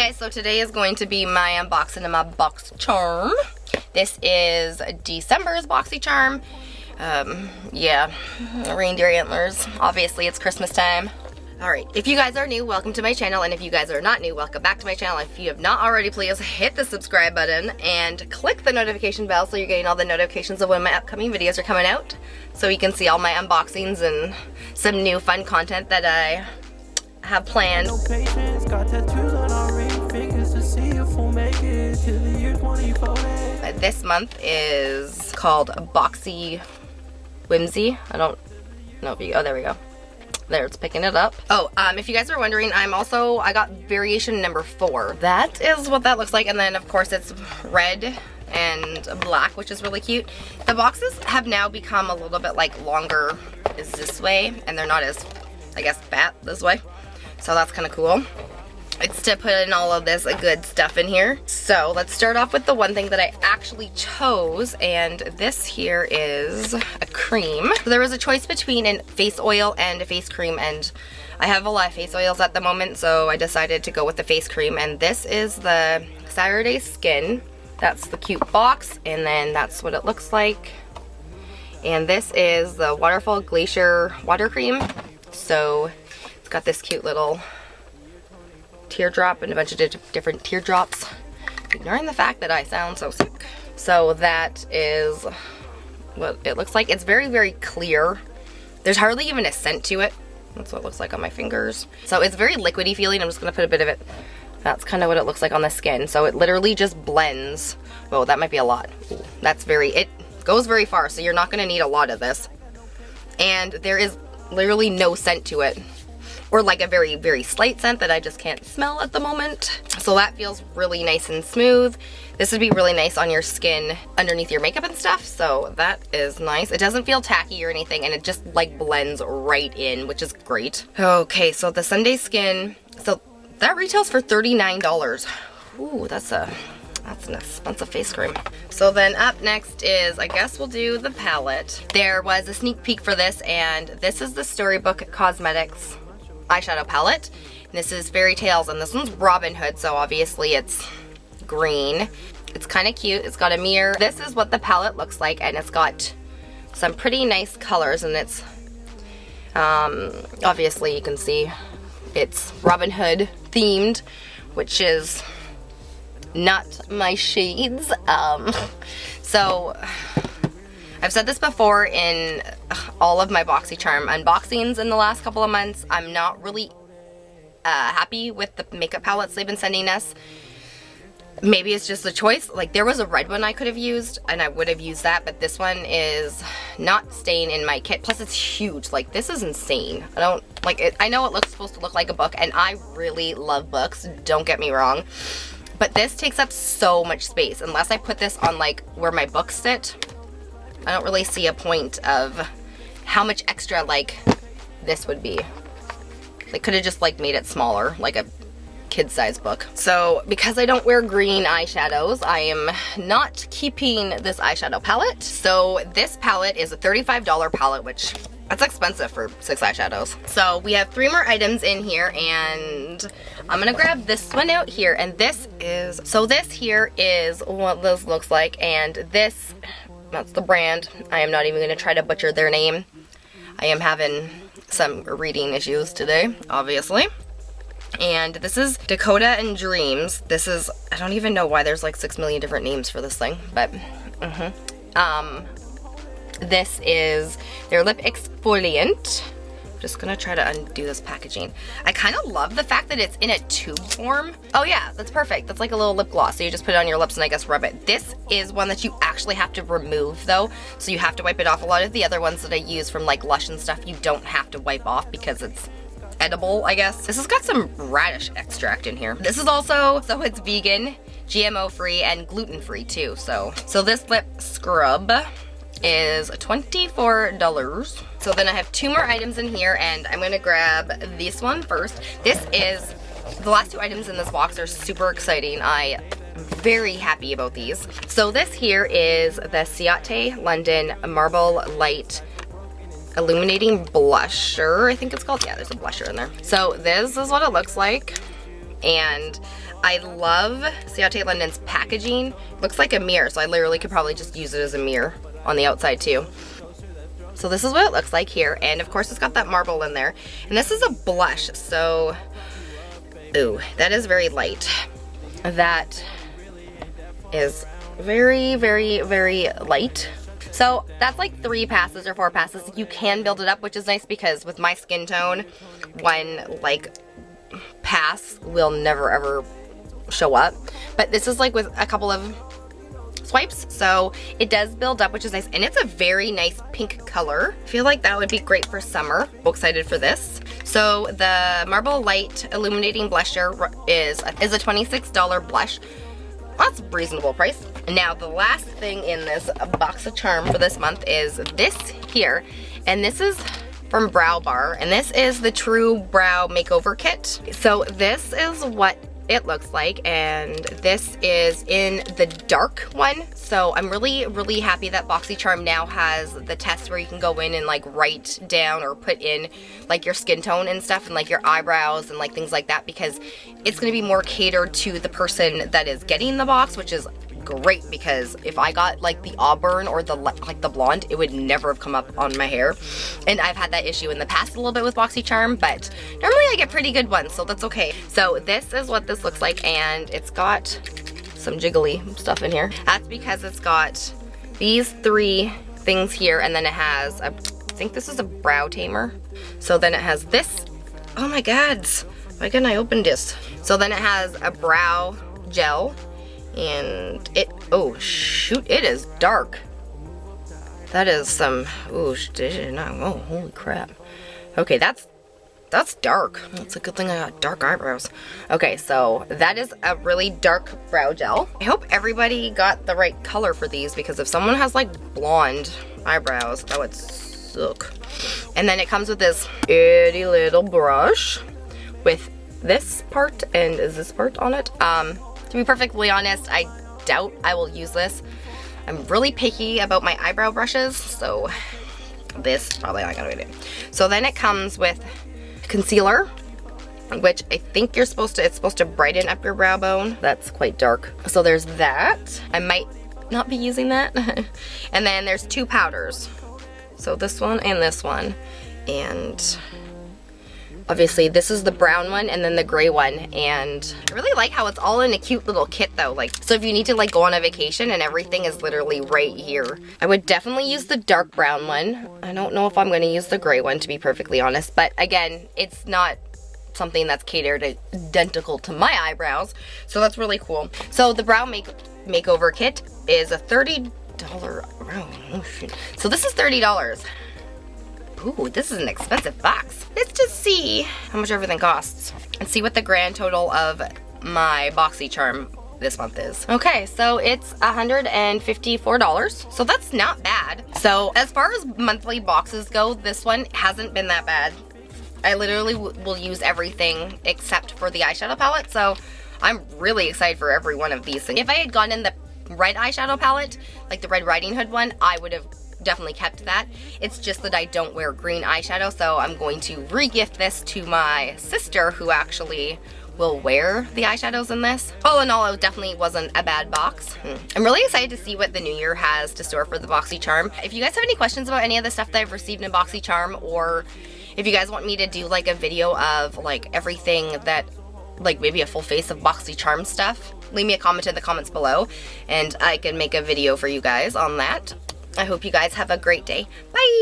Hey guys, so today is going to be my unboxing of my Boxycharm. This is December's Boxycharm. Yeah, reindeer antlers. Obviously it's Christmas time. Alright, if you guys are new, welcome to my channel, and if you guys are not new, welcome back to my channel. If you have not already, please hit the subscribe button and click the notification bell so you're getting all the notifications of when my upcoming videos are coming out, so you can see all my unboxings and some new fun content that I have planned. This month is called Boxy Whimsy. I don't know if you, oh there we go. There, it's picking it up. Oh, if you guys are wondering, I got variation number 4. That is what that looks like, and then of course it's red and black, which is really cute. The boxes have now become a little bit like longer is this way, and they're not as, I guess, fat this way. So that's kind of cool. It's to put in all of this good stuff in here. So let's start off with the one thing that I actually chose, and this here is a cream. So there was a choice between a face oil and a face cream, and I have a lot of face oils at the moment, so I decided to go with the face cream, and this is the Saturday Skin. That's the cute box, and then that's what it looks like. And this is the WATERFALL GLACIER water cream. So it's got this cute little teardrop and a bunch of different teardrops, ignoring the fact that I sound so sick. So that is what it looks like. It's very, very clear. There's hardly even a scent to it. That's what it looks like on my fingers. So it's very liquidy feeling. I'm just gonna put a bit of it. That's kind of what it looks like on the skin. So it literally just blends. Oh, that might be a lot. Ooh, that's very, it goes very far, so you're not gonna need a lot of this. And there is literally no scent to it, or like a very, very slight scent that I just can't smell at the moment. So that feels really nice and smooth. This would be really nice on your skin underneath your makeup and stuff, so that is nice. It doesn't feel tacky or anything, and it just like blends right in, which is great. Okay, so the Sunday Skin, so that retails for $39. Ooh, that's an expensive face cream. So then up next is, I guess we'll do the palette. There was a sneak peek for this, and this is the Storybook Cosmetics eyeshadow palette. And this is Fairy Tales, and this one's Robin Hood, so obviously it's green. It's kind of cute. It's got a mirror. This is what the palette looks like, and it's got some pretty nice colors, and it's obviously you can see it's Robin Hood themed, which is not my shades. So I've said this before in all of my Boxycharm unboxings in the last couple of months. I'm not really happy with the makeup palettes they've been sending us. Maybe it's just a choice. Like, there was a red one I could have used, and I would have used that, but this one is not staying in my kit. Plus, it's huge. Like, this is insane. I don't like it. I know it looks supposed to look like a book, and I really love books. Don't get me wrong. But this takes up so much space. Unless I put this on, like, where my books sit, I don't really see a point of how much extra, like, this would be. They could have just, like, made it smaller, like a kid-size book. So, because I don't wear green eyeshadows, I am not keeping this eyeshadow palette. So, this palette is a $35 palette, which, that's expensive for 6 eyeshadows. So, we have 3 more items in here, and I'm gonna grab this one out here, and this is, so this here is what this looks like, and this, that's the brand. I am not even gonna try to butcher their name. I am having some reading issues today, obviously. And this is Dakota and Dreams. This is, I don't even know why there's like 6 million different names for this thing, but this is their lip exfoliant. I'm just gonna try to undo this packaging. I kind of love the fact that it's in a tube form. Oh yeah, that's perfect. That's like a little lip gloss, so you just put it on your lips and I guess rub it. This is one that you actually have to remove though, so you have to wipe it off. A lot of the other ones that I use from like Lush and stuff, you don't have to wipe off because it's edible, I guess. This has got some radish extract in here. This is also, so it's vegan, GMO free, and gluten free too. So this lip scrub is $24. So then I have 2 more items in here, and I'm gonna grab this one first. This is, the last 2 items in this box are super exciting. I am very happy about these. So this here is the CIATE London Marble Light Illuminating Blusher, I think it's called. Yeah, there's a blusher in there. So this is what it looks like. and I love CIATE London's packaging. Looks like a mirror, so I literally could probably just use it as a mirror on the outside too. So this is what it looks like here, and of course it's got that marble in there. And this is a blush, so, ooh, that is very light. That is very, very, very light. So that's like 3 passes or 4 passes. You can build it up, which is nice because with my skin tone, one like pass will never ever show up. But this is like with a couple of swipes, so it does build up, which is nice, and it's a very nice pink color. I feel like that would be great for summer. So excited for this. So the Marble Light Illuminating Blusher is a $26 blush. That's a reasonable price. Now the last thing in this Boxycharm for this month is this here, and this is from Brow Bar, and this is the True Brow Makeover Kit. So this is what it looks like, and this is in the dark one. So I'm really, really happy that Boxycharm now has the test where you can go in and like write down or put in like your skin tone and stuff, and like your eyebrows and like things like that, because it's going to be more catered to the person that is getting the box, which is great, because if I got like the auburn or the like the blonde, it would never have come up on my hair. And I've had that issue in the past a little bit with Boxycharm, but normally I get pretty good ones, so that's okay. So this is what this looks like, and it's got some jiggly stuff in here. That's because it's got these 3 things here, and then it has I think this is a brow tamer. So then it has this. Oh my god, why couldn't I open this? So then it has a brow gel, and it, oh shoot, it is dark. That is some, oh holy crap. Okay, that's dark. It's a good thing I got dark eyebrows. Okay, so that is a really dark brow gel. I hope everybody got the right color for these, because if someone has like blonde eyebrows, that would suck. And then it comes with this itty little brush with this part and this part on it. To be perfectly honest, I doubt I will use this. I'm really picky about my eyebrow brushes, so this probably not gonna be it. So then it comes with concealer, which I think it's supposed to brighten up your brow bone. That's quite dark. So there's that. I might not be using that. And then there's 2 powders. So this one and this one. And obviously this is the brown one and then the gray one, and I really like how it's all in a cute little kit though. Like, so if you need to like go on a vacation and everything is literally right here. I would definitely use the dark brown one. I don't know if I'm going to use the gray one, to be perfectly honest, but again, it's not something that's catered identical to my eyebrows, so that's really cool. So the brow makeover kit is a $30. Oh shoot. So this is $30. Ooh, this is an expensive box. Let's just see how much everything costs and see what the grand total of my Boxycharm this month is. Okay, so it's $154, so that's not bad. So as far as monthly boxes go, this one hasn't been that bad. I literally will use everything except for the eyeshadow palette, so I'm really excited for every one of these things. If I had gone in the red eyeshadow palette, like the Red Riding Hood one, I would have definitely kept that. It's just that I don't wear green eyeshadow, so I'm going to re-gift this to my sister, who actually will wear the eyeshadows in this. All in all, it definitely wasn't a bad box. I'm really excited to see what the new year has to store for the Boxycharm. If you guys have any questions about any of the stuff that I've received in Boxycharm, or if you guys want me to do like a video of like everything that, like maybe a full face of Boxycharm stuff, leave me a comment in the comments below and I can make a video for you guys on that. I hope you guys have a great day. Bye!